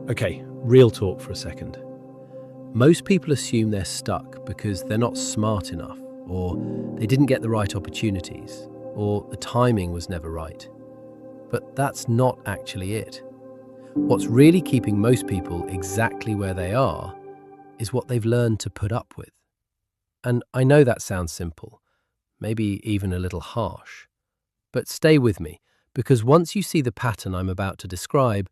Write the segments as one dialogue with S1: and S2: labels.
S1: Okay, real talk for a second. Most people assume they're stuck because they're not smart enough, or they didn't get the right opportunities, or the timing was never right. But that's not actually it. What's really keeping most people exactly where they are is what they've learned to put up with. And I know that sounds simple, maybe even a little harsh. But stay with me, because once you see the pattern I'm about to describe,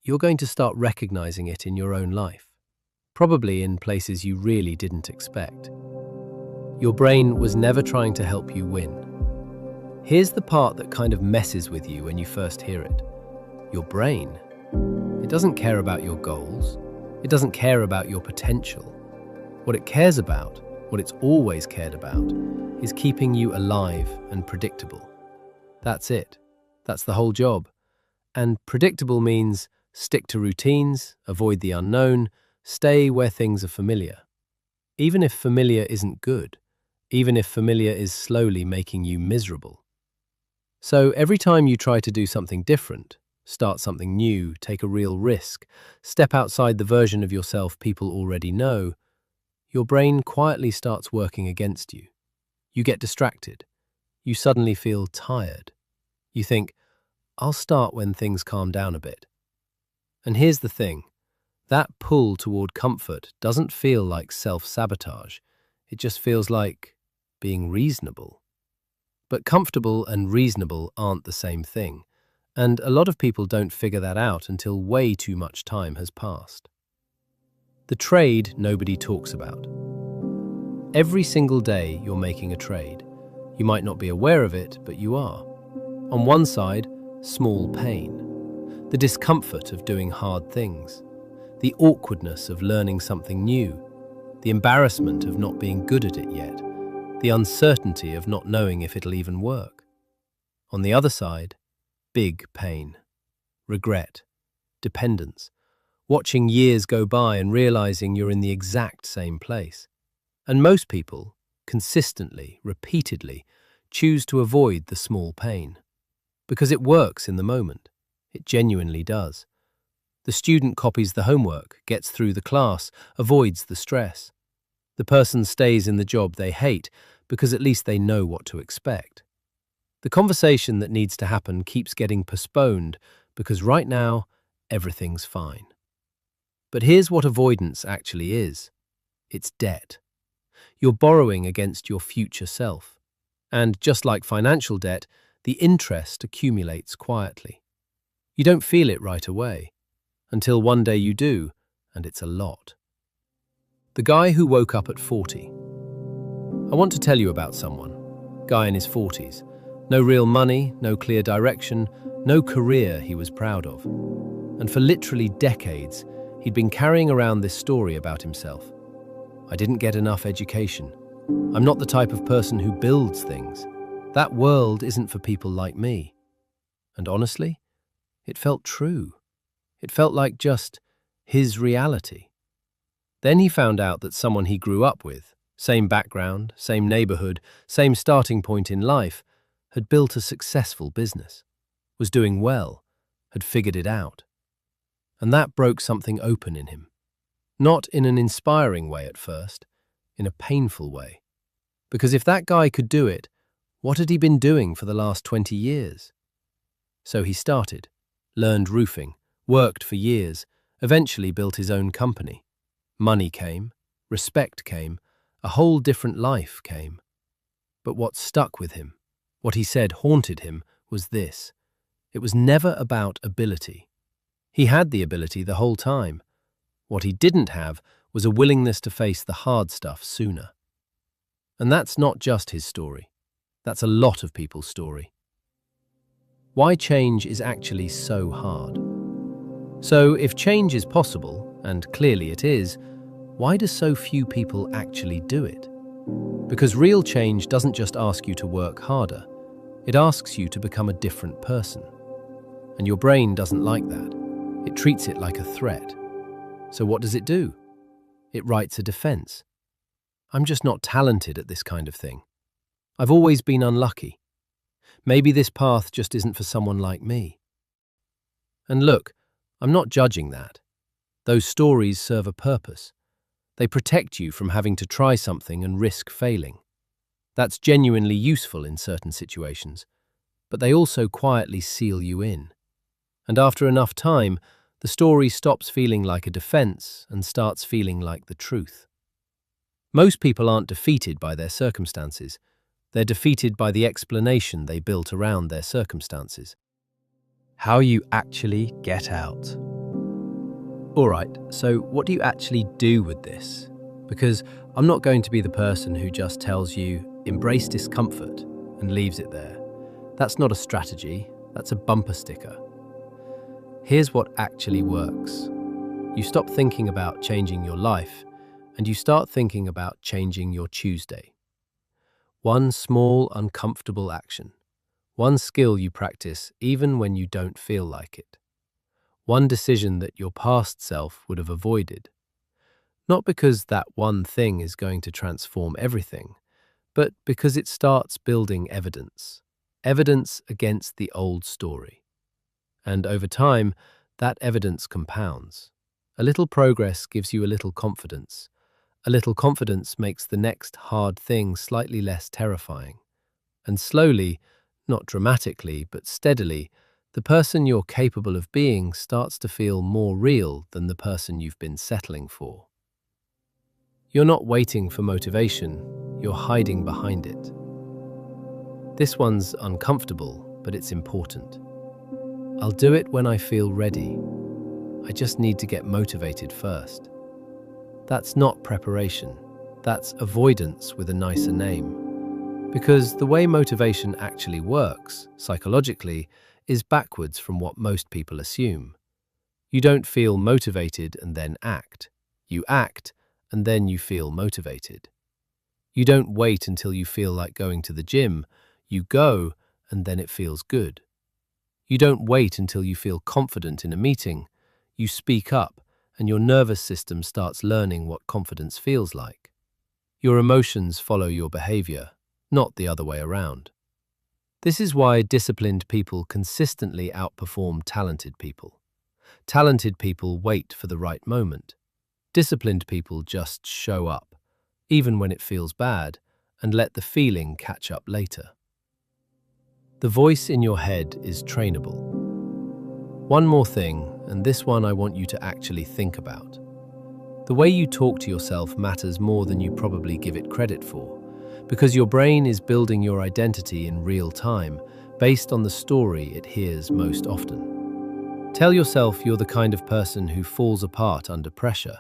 S1: you're going to start recognizing it in your own life, probably in places you really didn't expect. Your brain was never trying to help you win. Here's the part that kind of messes with you when you first hear it. Your brain, it doesn't care about your goals. It doesn't care about your potential. What it cares about, what it's always cared about, is keeping you alive and predictable. That's it. That's the whole job. And predictable means stick to routines, avoid the unknown, stay where things are familiar. Even if familiar isn't good, even if familiar is slowly making you miserable. So every time you try to do something different, start something new, take a real risk, step outside the version of yourself people already know, your brain quietly starts working against you. You get distracted. You suddenly feel tired. You think, I'll start when things calm down a bit. And here's the thing. That pull toward comfort doesn't feel like self-sabotage. It just feels like being reasonable. But comfortable and reasonable aren't the same thing, and a lot of people don't figure that out until way too much time has passed. The trade nobody talks about. Every single day you're making a trade. You might not be aware of it, but you are. On one side, small pain, the discomfort of doing hard things, the awkwardness of learning something new, the embarrassment of not being good at it yet, the uncertainty of not knowing if it'll even work. On the other side, big pain, regret, dependence, watching years go by and realizing you're in the exact same place. And most people, consistently, repeatedly, choose to avoid the small pain. Because it works in the moment. It genuinely does. The student copies the homework, gets through the class, avoids the stress. The person stays in the job they hate because at least they know what to expect. The conversation that needs to happen keeps getting postponed because right now, everything's fine. But here's what avoidance actually is. It's debt. You're borrowing against your future self. And just like financial debt, the interest accumulates quietly. You don't feel it right away, until one day you do, and it's a lot. The guy who woke up at 40. I want to tell you about someone. Guy in his 40s. No real money, no clear direction, no career he was proud of. And for literally decades, he'd been carrying around this story about himself. I didn't get enough education. I'm not the type of person who builds things. That world isn't for people like me. And honestly, it felt true. It felt like just his reality. Then he found out that someone he grew up with, same background, same neighborhood, same starting point in life, had built a successful business, was doing well, had figured it out. And that broke something open in him. Not in an inspiring way at first, in a painful way. Because if that guy could do it, what had he been doing for the last 20 years? So he started, learned roofing, worked for years, eventually built his own company. Money came, respect came, a whole different life came. But what stuck with him, what he said haunted him, was this. It was never about ability. He had the ability the whole time. What he didn't have was a willingness to face the hard stuff sooner. And that's not just his story. That's a lot of people's story. Why change is actually so hard. So if change is possible, and clearly it is, why do so few people actually do it? Because real change doesn't just ask you to work harder. It asks you to become a different person. And your brain doesn't like that. It treats it like a threat. So what does it do? It writes a defense. I'm just not talented at this kind of thing. I've always been unlucky. Maybe this path just isn't for someone like me. And look, I'm not judging that. Those stories serve a purpose. They protect you from having to try something and risk failing. That's genuinely useful in certain situations, but they also quietly seal you in. And after enough time, the story stops feeling like a defense and starts feeling like the truth. Most people aren't defeated by their circumstances. They're defeated by the explanation they built around their circumstances. How you actually get out. All right, so what do you actually do with this? Because I'm not going to be the person who just tells you, embrace discomfort, and leaves it there. That's not a strategy, that's a bumper sticker. Here's what actually works. You stop thinking about changing your life, and you start thinking about changing your Tuesday. One small, uncomfortable action. One skill you practice even when you don't feel like it. One decision that your past self would have avoided. Not because that one thing is going to transform everything, but because it starts building evidence. Evidence against the old story. And over time, that evidence compounds. A little progress gives you a little confidence. A little confidence makes the next hard thing slightly less terrifying. And slowly, not dramatically, but steadily, the person you're capable of being starts to feel more real than the person you've been settling for. You're not waiting for motivation, you're hiding behind it. This one's uncomfortable, but it's important. I'll do it when I feel ready. I just need to get motivated first. That's not preparation. That's avoidance with a nicer name. Because the way motivation actually works, psychologically, is backwards from what most people assume. You don't feel motivated and then act. You act, and then you feel motivated. You don't wait until you feel like going to the gym. You go, and then it feels good. You don't wait until you feel confident in a meeting. You speak up, and your nervous system starts learning what confidence feels like. Your emotions follow your behavior, not the other way around. This is why disciplined people consistently outperform talented people. Talented people wait for the right moment. Disciplined people just show up, even when it feels bad, and let the feeling catch up later. The voice in your head is trainable. One more thing, and this one I want you to actually think about. The way you talk to yourself matters more than you probably give it credit for, because your brain is building your identity in real time, based on the story it hears most often. Tell yourself you're the kind of person who falls apart under pressure,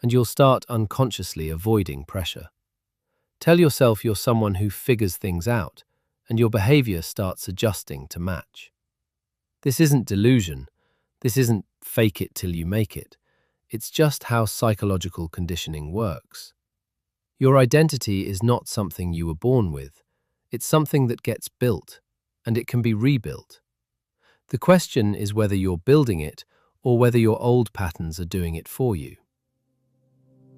S1: and you'll start unconsciously avoiding pressure. Tell yourself you're someone who figures things out, and your behavior starts adjusting to match. This isn't delusion. This isn't fake it till you make it. It's just how psychological conditioning works. Your identity is not something you were born with. It's something that gets built, and it can be rebuilt. The question is whether you're building it or whether your old patterns are doing it for you.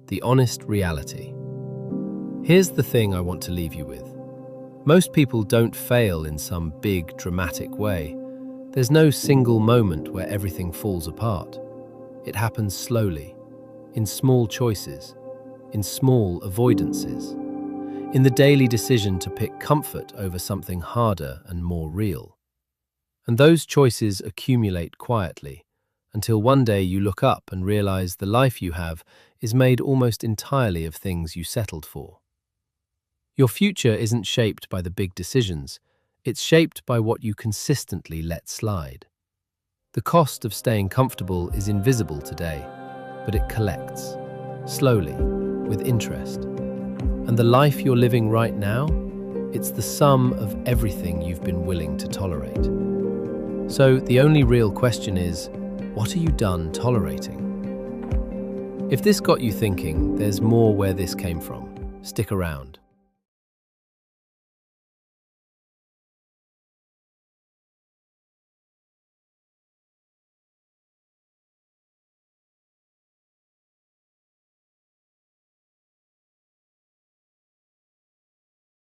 S1: The honest reality. Here's the thing I want to leave you with. Most people don't fail in some big, dramatic way. There's no single moment where everything falls apart. It happens slowly, in small choices, in small avoidances, in the daily decision to pick comfort over something harder and more real. And those choices accumulate quietly, until one day you look up and realize the life you have is made almost entirely of things you settled for. Your future isn't shaped by the big decisions, it's shaped by what you consistently let slide. The cost of staying comfortable is invisible today, but it collects, slowly, with interest. And the life you're living right now, it's the sum of everything you've been willing to tolerate. So the only real question is, what are you done tolerating? If this got you thinking, there's more where this came from. Stick around.